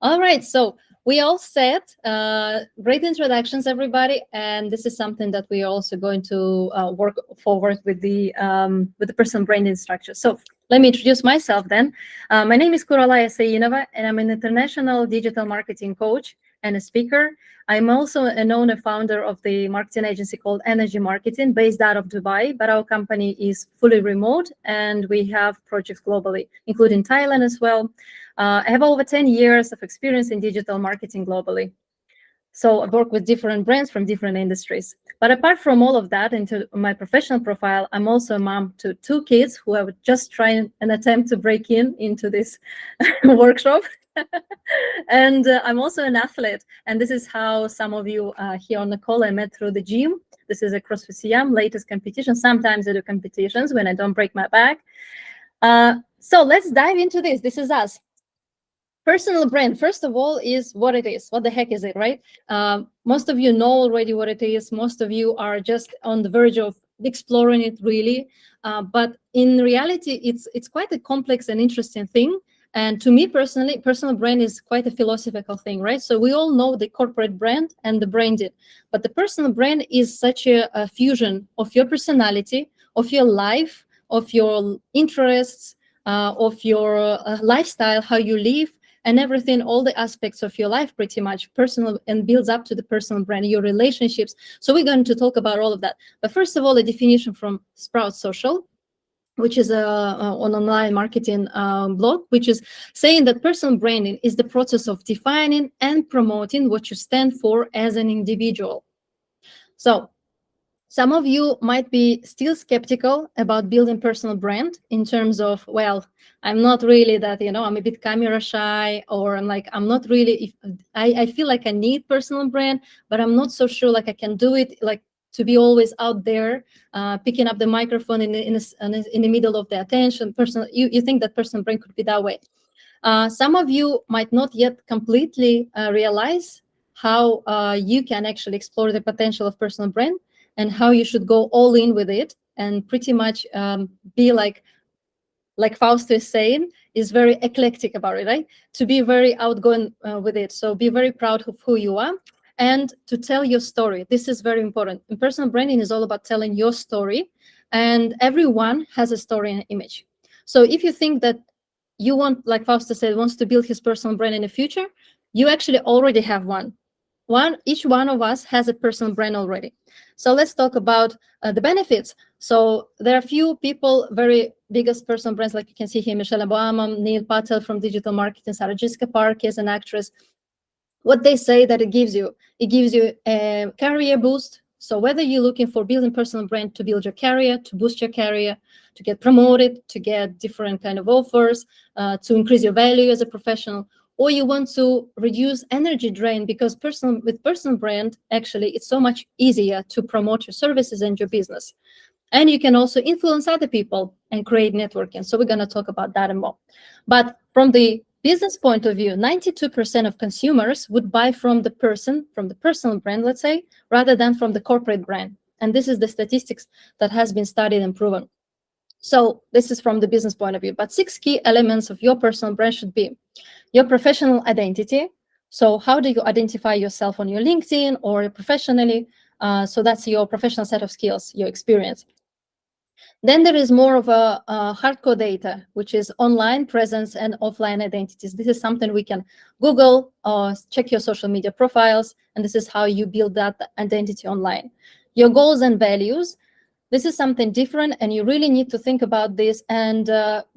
All right, so we all said great introductions, everybody, and this is something that we are also going to work forward with the personal branding structure. So let me introduce myself then. My name is Kuralaya Sayinova, and I'm an international digital marketing coach and a speaker. I'm also an owner founder of the marketing agency called Energy Marketing, based out of Dubai, but our company is fully remote, and we have projects globally, including Thailand as well. I have over 10 years of experience in digital marketing globally. So I work with different brands from different industries. But apart from all of that, into my professional profile, I'm also a mom to two kids who are just trying an attempt to break into this workshop. And I'm also an athlete. And this is how some of you here on the call I met through the gym. This is a CrossFit Siam latest competition. Sometimes I do competitions when I don't break my back. So let's dive into this. This is us. Personal brand, first of all, is what it is. What the heck is it, right? Most of you know already what it is. Most of you are just on the verge of exploring it, really. But in reality, it's quite a complex and interesting thing. And to me personally, personal brand is quite a philosophical thing, right? So we all know the corporate brand and the branded, but the personal brand is such a fusion of your personality, of your life, of your interests, of your lifestyle, how you live, and everything, all the aspects of your life, pretty much personal, and builds up to the personal brand, your relationships. So we're going to talk about all of that. But first of all, a definition from Sprout Social, which is an online marketing blog, which is saying that personal branding is the process of defining and promoting what you stand for as an individual. So some of you might be still skeptical about building personal brand in terms of, well, I'm not really that, I'm a bit camera shy, or I'm not really, I feel like I need personal brand, but I'm not so sure like I can do it, like to be always out there, picking up the microphone in the middle of the attention. You think that personal brand could be that way. Some of you might not yet completely realize how you can actually explore the potential of personal brand, and how you should go all in with it, and pretty much be like Fausto is saying, is very eclectic about it, right? To be very outgoing with it. So be very proud of who you are, and to tell your story. This is very important. And personal branding is all about telling your story, and everyone has a story and image. So if you think that you want, like Fausto said, wants to build his personal brand in the future, you actually already have one. Each one of us has a personal brand already. So let's talk about the benefits. So there are a few people, very biggest personal brands, like you can see here, Michelle Obama, Neil Patel from digital marketing, Sarah Jessica Parker as an actress. What they say that it gives you a career boost. So whether you're looking for building personal brand to build your career, to boost your career, to get promoted, to get different kind of offers, to increase your value as a professional, or you want to reduce energy drain, because with personal brand, actually, it's so much easier to promote your services and your business. And you can also influence other people and create networking. So we're going to talk about that and more. But from the business point of view, 92% of consumers would buy from the personal brand, let's say, rather than from the corporate brand. And this is the statistics that has been studied and proven. So this is from the business point of view. But 6 key elements of your personal brand should be your professional identity. So how do you identify yourself on your LinkedIn or professionally? So that's your professional set of skills, your experience. Then there is more of a hardcore data, which is online presence and offline identities. This is something we can Google or check your social media profiles, and this is how you build that identity online. Your goals and values. This is something different, and you really need to think about this and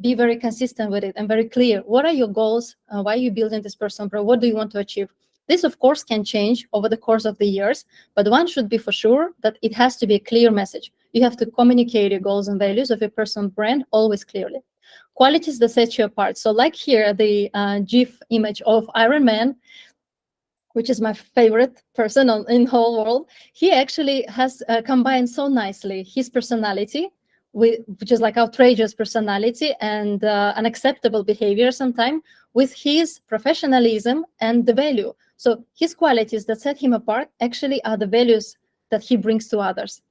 be very consistent with it and very clear. What are your goals? Why are you building this personal brand? What do you want to achieve? This, of course, can change over the course of the years, but one should be for sure that it has to be a clear message. You have to communicate your goals and values of your personal brand always clearly. Qualities that set you apart. So like here, the GIF image of Iron Man, which is my favorite person in the whole world. He actually has combined so nicely his personality, which is like outrageous personality and unacceptable behavior sometimes, with his professionalism and the value. So his qualities that set him apart actually are the values that he brings to others.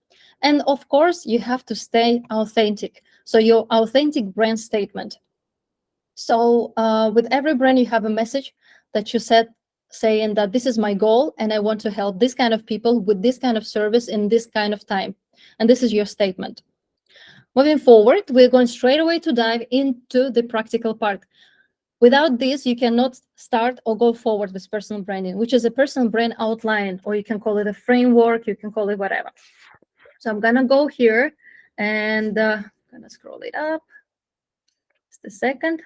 And of course, you have to stay authentic. So your authentic brand statement. So with every brand, you have a message, that you set, saying that this is my goal and I want to help this kind of people with this kind of service in this kind of time. And this is your statement. Moving forward, we're going straight away to dive into the practical part. Without this, you cannot start or go forward with personal branding, which is a personal brand outline, or you can call it a framework, you can call it whatever. So I'm gonna go here and I'm gonna scroll it up. Just a second.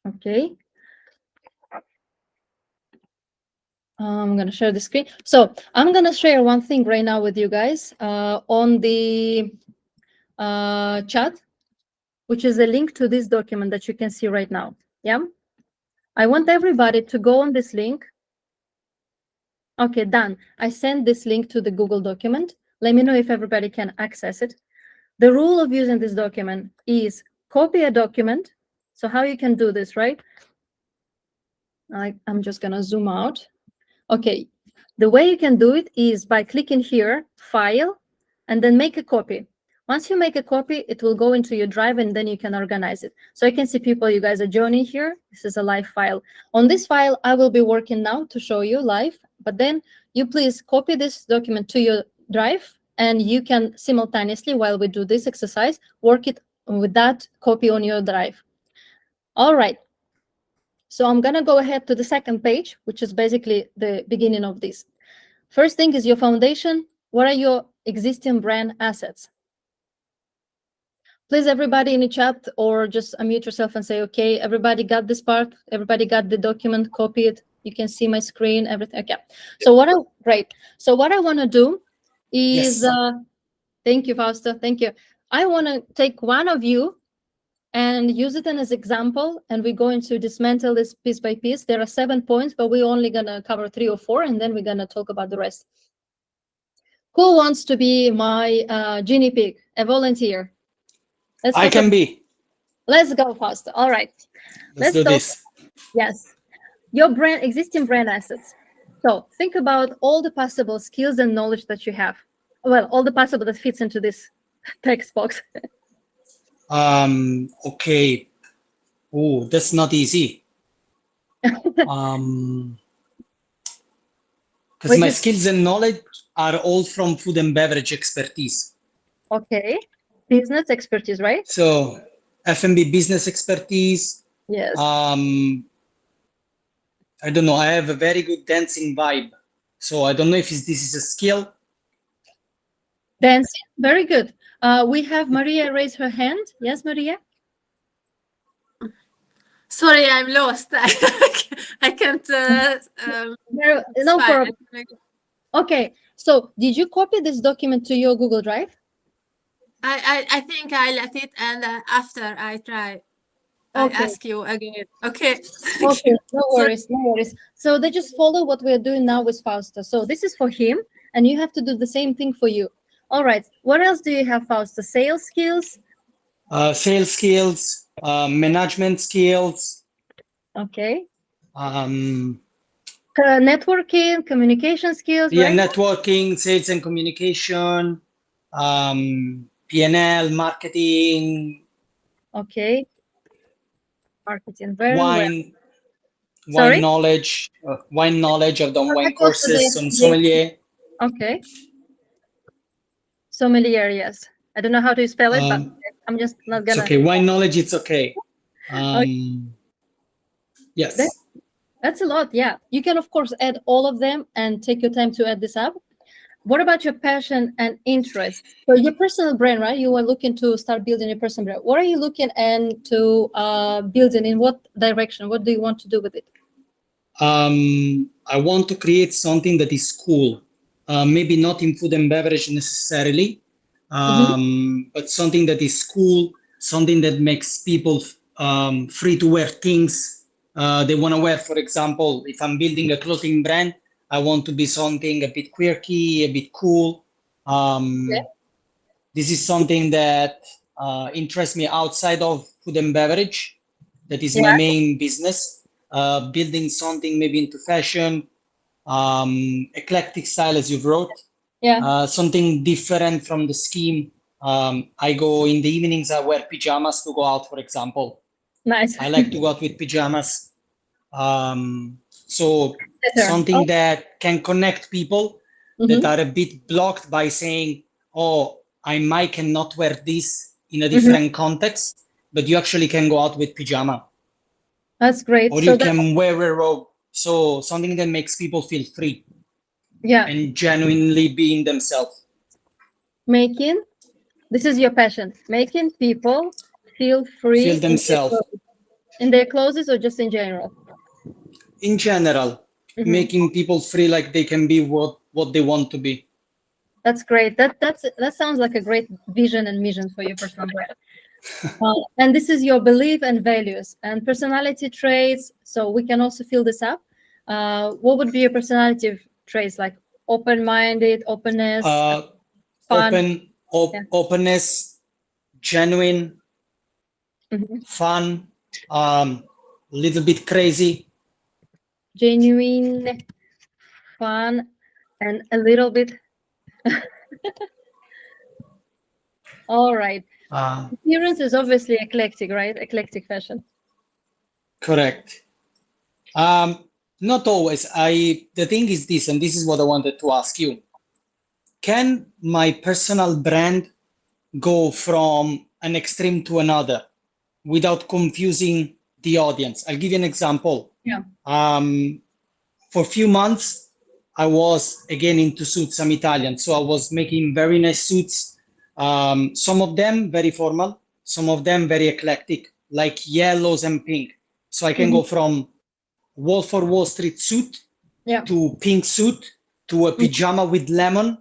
Okay. I'm going to share the screen. So I'm going to share one thing right now with you guys on the chat, which is a link to this document that you can see right now. Yeah. I want everybody to go on this link. Okay, done. I sent this link to the Google document. Let me know if everybody can access it. The rule of using this document is copy a document. So how you can do this, right? I'm just going to zoom out. Okay, the way you can do it is by clicking here, File, and then make a copy. Once you make a copy, it will go into your drive and then you can organize it. So I can see people, you guys are joining here. This is a live file. On this file, I will be working now to show you live, but then you please copy this document to your drive and you can simultaneously, while we do this exercise, work it with that copy on your drive. All right. So I'm going to go ahead to the second page, which is basically the beginning of this. First thing is your foundation. What are your existing brand assets? Please, everybody in the chat, or just unmute yourself and say, okay, everybody got this part? Everybody got the document, copy it. You can see my screen, everything. Okay. So great. So what I want to do is, yes. Thank you, Fausto. Thank you. I want to take one of you and use it as an example, and we're going to dismantle this piece by piece. There are 7 points, but we're only going to cover 3 or 4, and then we're going to talk about the rest. Who wants to be my guinea pig, a volunteer? I can be. Let's go, Fausto. All right. Let's do this. Yes. Your existing brand assets. So think about all the possible skills and knowledge that you have. Well, all the possible that fits into this text box. Okay. Oh, that's not easy. Because my skills and knowledge are all from food and beverage expertise. Okay. Business expertise, right? So F&B business expertise. Yes. I don't know. I have a very good dancing vibe. So I don't know if this is a skill. Dancing, very good. We have Maria raise her hand. Yes, Maria? Sorry, I'm lost. I can't. No problem. Okay, so did you copy this document to your Google Drive? I think I let it, and after I try, I ask you again. Okay. Okay, no worries, no worries. So they just follow what we're doing now with Fausto. So this is for him, and you have to do the same thing for you. All right. What else do you have, Fausto? Sales skills? Sales skills, management skills. Okay. Networking, communication skills, yeah, right? Networking, sales and communication, P&L, marketing. Okay. Marketing, very wine knowledge. Wine knowledge. I've done wine courses on sommelier. Okay. Sommelier, yes. I don't know how to spell it, but I'm just not gonna. It's okay. Wine knowledge, it's okay. Yes. That's a lot, yeah. You can, of course, add all of them and take your time to add this up. What about your passion and interest? So your personal brand, right? You are looking to start building your personal brand. What are you looking to building? In what direction? What do you want to do with it? I want to create something that is cool. Maybe not in food and beverage necessarily, but something that is cool, something that makes people free to wear things they want to wear. For example, if I'm building a clothing brand, I want to be something a bit quirky, a bit cool. This is something that interests me outside of food and beverage. That is my main business. Building something maybe into fashion, eclectic style, as you wrote. Something different from the scheme. I go in the evenings, I wear pajamas to go out, for example. Nice. I like to go out with pajamas. So Better. something that can connect people that Mhm. are a bit blocked by saying, oh, I might cannot wear this in a Mhm. different context, but you actually can go out with pajama, That's great. or So you that, can wear a robe. So something that makes people feel free yeah, and genuinely being themselves. making, this is your passion, making people feel free Feel themselves. in their clothes or just in general? In general, Mhm. making people feel like they can be what they want to be. That's great. That sounds like a great vision and mission for your personal brand. And this is your belief and values and personality traits. So we can also fill this up. What would be your personality traits, like open-minded, openness, fun? Yeah. Openness, genuine, Mhm. fun, little bit crazy. Genuine, fun, and a little bit. All right. Appearance is obviously eclectic, right? Eclectic fashion. Correct. Not always. The thing is this, and this is what I wanted to ask you. Can my personal brand go from an extreme to another without confusing the audience? I'll give you an example. Yeah. For a few months, I was again into suits. I'm Italian, so I was making very nice suits. Some of them very formal, some of them very eclectic, like yellows and pink. So I can go from Wolf for Wall Street suit Yeah. to pink suit to a pajama with lemon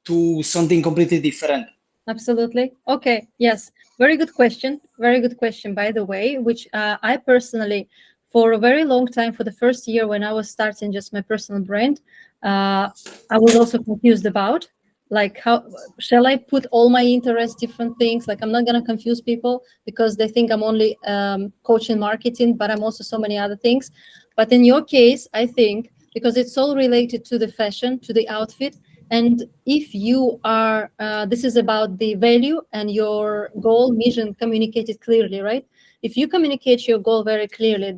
to something completely different. Absolutely. Okay. Yes. Very good question. Very good question, by the way, which I personally, for a very long time, for the first year when I was starting just my personal brand, I was also confused about, like, how shall I put all my interests, different things? Like, I'm not going to confuse people because they think I'm only coaching marketing, but I'm also so many other things. But in your case, I think because it's all related to the fashion, to the outfit, and if you are, this is about the value and your goal, mission communicated clearly, right? If you communicate your goal very clearly,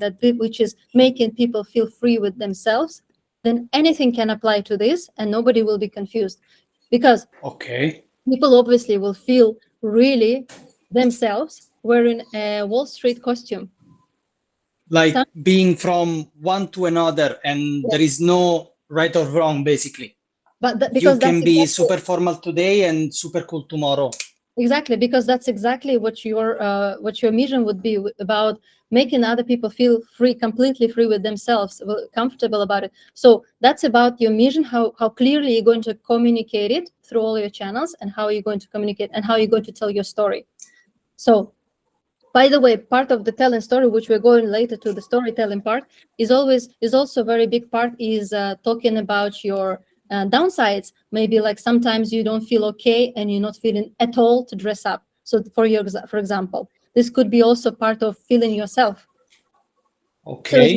which is making people feel free with themselves, then anything can apply to this and nobody will be confused. Because people obviously will feel really themselves wearing a Wall Street costume. Like being from one to another, and there is no right or wrong, basically. But because you can be super formal today and super cool tomorrow. Exactly, because that's exactly what your mission would be about, making other people feel free, completely free with themselves, comfortable about it. So that's about your mission, how clearly you're going to communicate it through all your channels, and how you're going to communicate and how you're going to tell your story. So, by the way, part of the telling story, which we're going later to the storytelling part, is also a very big part, is talking about your downsides. Maybe like sometimes you don't feel okay and you're not feeling at all to dress up. So for example, this could be also part of feeling yourself. Okay, so as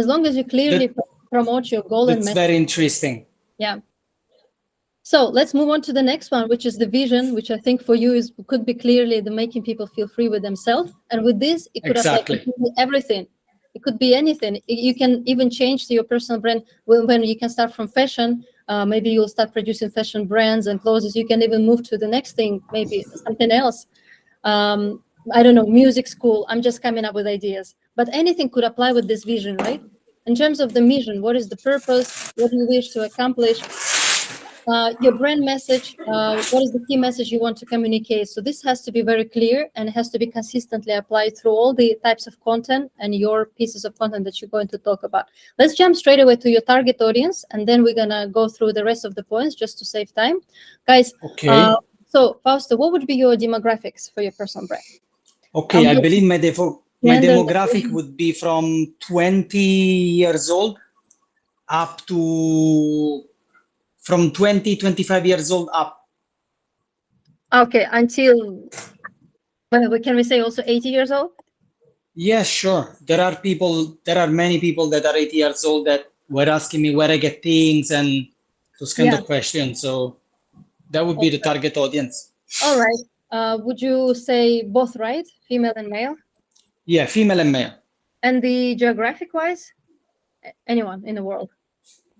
long as you clearly promote your goal and message. That's very interesting. Yeah. So let's move on to the next one, which is the vision, which I think for you could be clearly the making people feel free with themselves. And with this, it could apply to everything. It could be anything. You can even change to your personal brand when you can start from fashion. Maybe you'll start producing fashion brands and clothes. You can even move to the next thing, maybe something else. I don't know, music school. I'm just coming up with ideas. But anything could apply with this vision, right? In terms of the mission, what is the purpose? What do you wish to accomplish? Your brand message, what is the key message you want to communicate? So this has to be very clear and it has to be consistently applied through all the types of content and your pieces of content that you're going to talk about. Let's jump straight away to your target audience, and then we're going to go through the rest of the points just to save time. Guys, so Fausto, what would be your demographics for your personal brand? Okay, I believe my demographic would be from 20 years old up to from 20, 25 years old up. Okay, until, can we say also 80 years old? Yeah, sure. There are many people that are 80 years old that were asking me where I get things and those kind of questions. So that would be the target audience. All right. would you say both, right? Female and male? Yeah, female and male. And the geographic-wise, anyone in the world?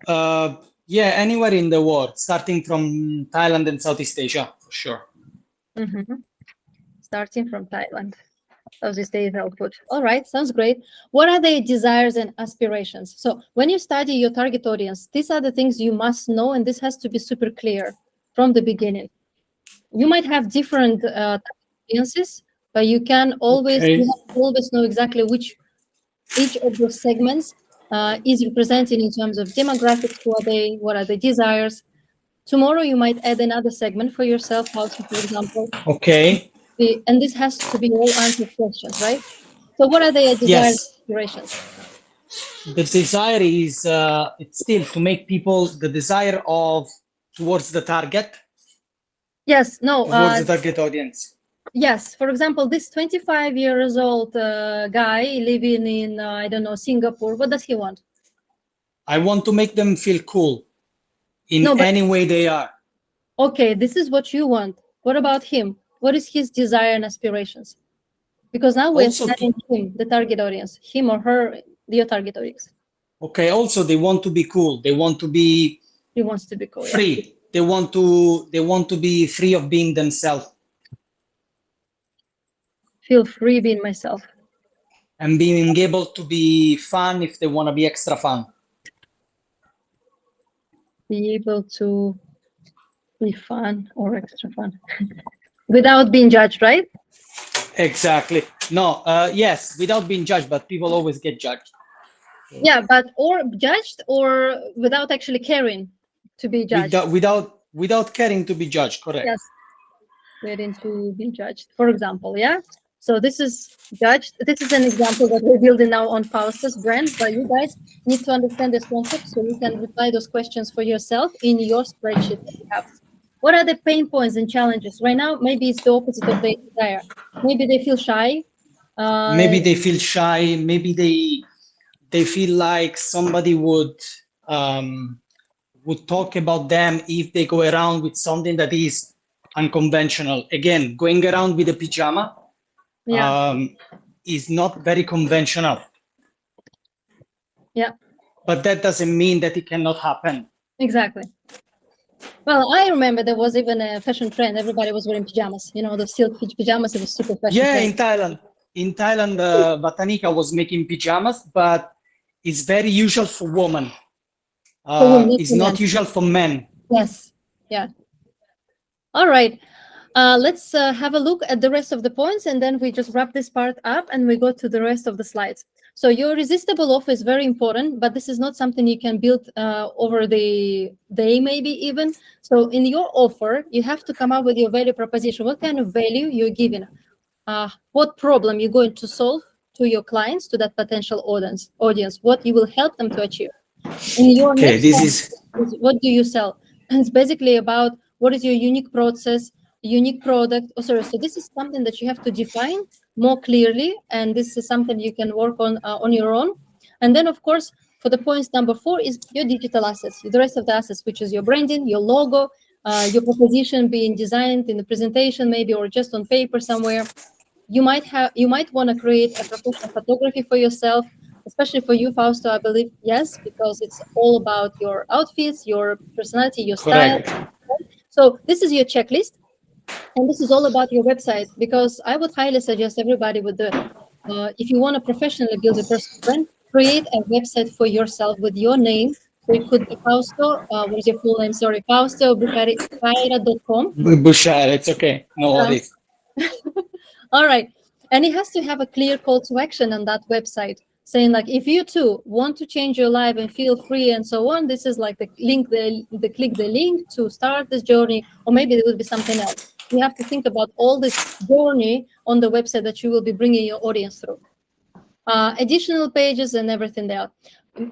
Yeah, anywhere in the world, starting from Thailand and Southeast Asia, for sure. Mhm. Starting from Thailand. Southeast Asia output. All right, sounds great. What are their desires and aspirations? So when you study your target audience, these are the things you must know, and this has to be super clear from the beginning. You might have different audiences, but you can always, Okay. you have to always know exactly which each of those segments is represented in terms of demographics. Who are they? What are the desires? Tomorrow you might add another segment for yourself, housing, for example. Okay. And this has to be all answered questions, right? So what are their desires Yes. and aspirations? The desire is it's still to make people the desire of towards the target, Yes, no, towards the target audience. yes. For example, this 25 years old guy living in, I don't know, Singapore, what does he want? I want to make them feel cool in No, but- any way they are. Okay, this is what you want. What about him? What is his desire and aspirations? Because now we're Also to- studying him, the target audience, him or her, your target audience. Okay. Also, they want to be cool. They want to be He wants to be cool. Yeah. free. They want to be free of being themselves Feel free being myself. and being able to be fun if they want to be extra fun. Be able to be fun or extra fun without being judged, right? Exactly. No. Yes, without being judged, but people always get judged. Yeah, but or judged or without actually caring to be judged. Without caring to be judged. Correct. Yes, waiting to be judged. For example, yeah. So this is judged. This is an example that we're building now on Faustus brand, but you guys need to understand this concept so you can reply those questions for yourself in your spreadsheet that you have. What are the pain points and challenges? Right now, maybe it's the opposite of their desire. Maybe they feel shy. Maybe they feel shy. Maybe they feel like somebody would talk about them if they go around with something that is unconventional. Again, going around with a pajama is not very conventional. Yeah. But that doesn't mean that it cannot happen. Exactly. Well, I remember there was even a fashion trend. Everybody was wearing pajamas. You know, the silk pajamas. It was super fashion. Yeah, trend. in Thailand, Batanika was making pajamas, but it's very usual for women. It's not usual for men. Yes. Yeah. All right. Let's have a look at the rest of the points, and then we just wrap this part up and we go to the rest of the slides. So your irresistible offer is very important, but this is not something you can build over the day, maybe even. So in your offer, you have to come up with your value proposition. What kind of value you're giving? What problem you're going to solve to your clients, to that potential audience? What you will help them to achieve. In your what do you sell? And it's basically about what is your unique process, unique product. So this is something that you have to define more clearly, and this is something you can work on your own. And then, of course, for the points number 4 is your digital assets, the rest of the assets, which is your branding, your logo, your proposition being designed in the presentation, maybe, or just on paper somewhere. You might want to create a professional photography for yourself, especially for you, Fausto, I believe, yes, because it's all about your outfits, your personality, your style. Correct. So this is your checklist, and this is all about your website, because I would highly suggest everybody with if you want to professionally build a personal brand, create a website for yourself with your name. So it could be Fausto, what is your full name? Sorry, FaustoBuchaira.com. Buchaira, it's okay. No worries. All right. And it has to have a clear call to action on that website, saying like, if you too want to change your life and feel free and so on, this is like the link, click the link to start this journey, or maybe it will be something else. You have to think about all this journey on the website that you will be bringing your audience through. Additional pages and everything there.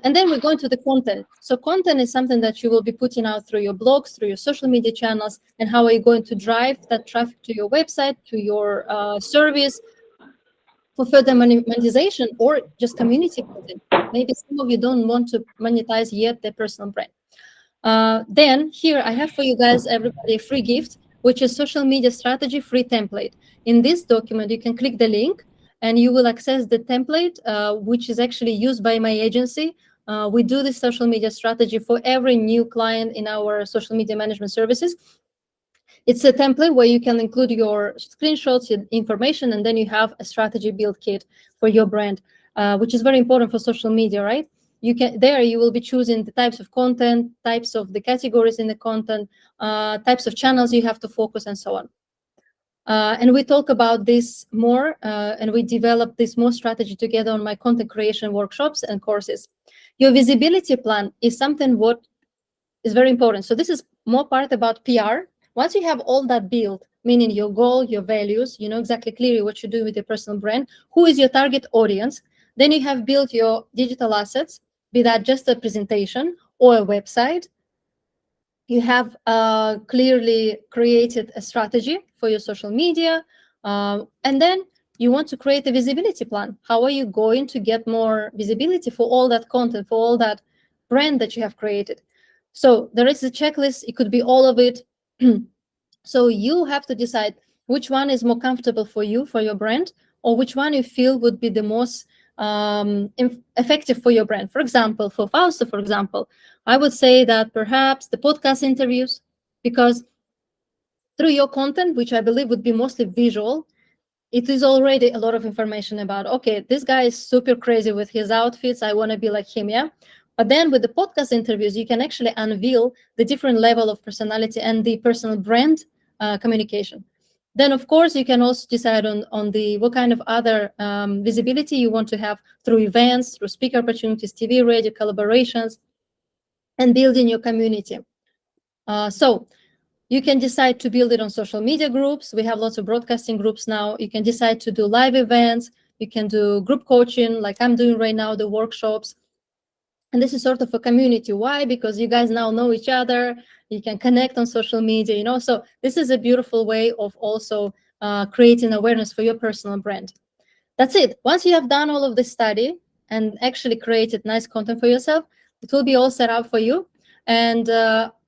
And then we're going to the content. So content is something that you will be putting out through your blogs, through your social media channels, and how are you going to drive that traffic to your website, to your service, for further monetization, or just community content. Maybe some of you don't want to monetize yet their personal brand. Then here I have for you guys, everybody, a free gift, which is social media strategy free template. In this document, you can click the link and you will access the template, which is actually used by my agency. We do this social media strategy for every new client in our social media management services. It's a template where you can include your screenshots, your information, and then you have a strategy build kit for your brand, which is very important for social media, right? You will be choosing the types of content, types of the categories in the content, types of channels you have to focus, and so on. And we talk about this more, and we develop this more strategy together on my content creation workshops and courses. Your visibility plan is something what is very important. So this is more part about PR. Once you have all that built, meaning your goal, your values, you know exactly clearly what you do with your personal brand, who is your target audience, then you have built your digital assets, be that just a presentation or a website. You have clearly created a strategy for your social media, and then you want to create a visibility plan. How are you going to get more visibility for all that content, for all that brand that you have created? So there is a checklist. It could be all of it. So you have to decide which one is more comfortable for you, for your brand, or which one you feel would be the most effective for your brand. For example, for Fausto, for example, I would say that perhaps the podcast interviews, because through your content, which I believe would be mostly visual, it is already a lot of information about, okay, this guy is super crazy with his outfits, I want to be like him, yeah? But then with the podcast interviews, you can actually unveil the different level of personality and the personal brand communication. Then, of course, you can also decide on what kind of other visibility you want to have through events, through speaker opportunities, TV, radio, collaborations, and building your community. So you can decide to build it on social media groups. We have lots of broadcasting groups now. You can decide to do live events. You can do group coaching, like I'm doing right now, the workshops. And this is sort of a community. Why? Because you guys now know each other. You can connect on social media, you know. So this is a beautiful way of also creating awareness for your personal brand. That's it. Once you have done all of this study and actually created nice content for yourself, it will be all set up for you. And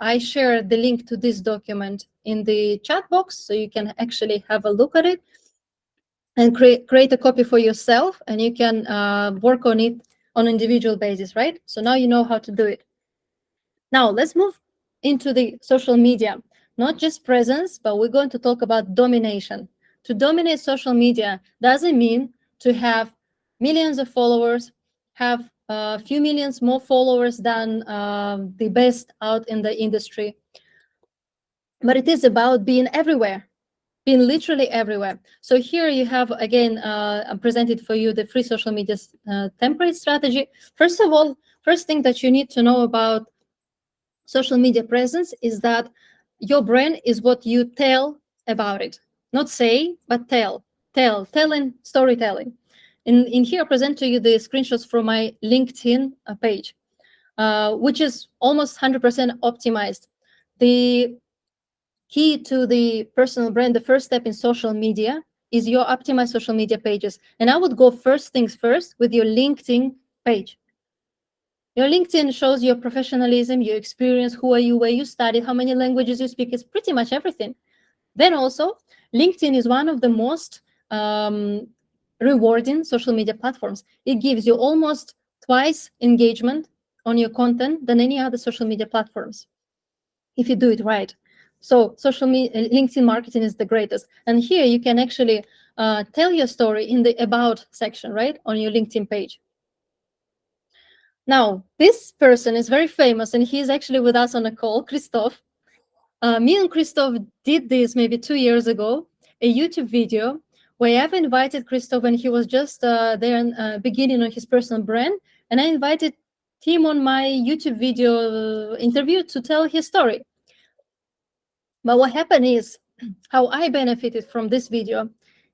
I share the link to this document in the chat box, so you can actually have a look at it and create a copy for yourself, and you can work on it on an individual basis, right? So now you know how to do it. Now let's move into the social media, not just presence, but we're going to talk about domination. To dominate social media doesn't mean to have millions of followers, have a few millions more followers than the best out in the industry. But it is about being everywhere, being literally everywhere. So here you have, again, I presented for you the free social media template strategy. First of all, first thing that you need to know about social media presence is that your brand is what you tell about it. Not say, but tell. Telling, storytelling. In here, I present to you the screenshots from my LinkedIn page, which is almost 100% optimized. The key to the personal brand, the first step in social media, is your optimized social media pages. And I would go first things first with your LinkedIn page. Your LinkedIn shows your professionalism, your experience, who are you, where you studied, how many languages you speak. It's pretty much everything. Then also, LinkedIn is one of the most rewarding social media platforms. It gives you almost twice engagement on your content than any other social media platforms, if you do it right. So LinkedIn marketing is the greatest. And here you can actually tell your story in the About section, right, on your LinkedIn page. Now, this person is very famous, and he's actually with us on a call, Christoph. Me and Christoph did this maybe 2 years ago, a YouTube video where I've invited Christoph when he was just there beginning on his personal brand, and I invited him on my YouTube video interview to tell his story. But what happened is, how I benefited from this video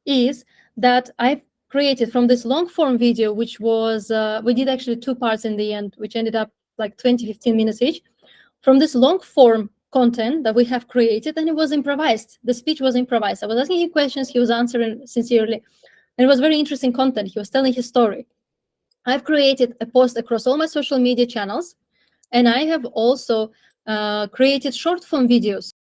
is that I've created from this long form video, which was, we did actually 2 parts in the end, which ended up like 20-15 minutes each. From this long form content that we have created, and it was improvised. The speech was improvised. I was asking him questions, he was answering sincerely. And it was very interesting content. He was telling his story. I've created a post across all my social media channels, and I have also created short form videos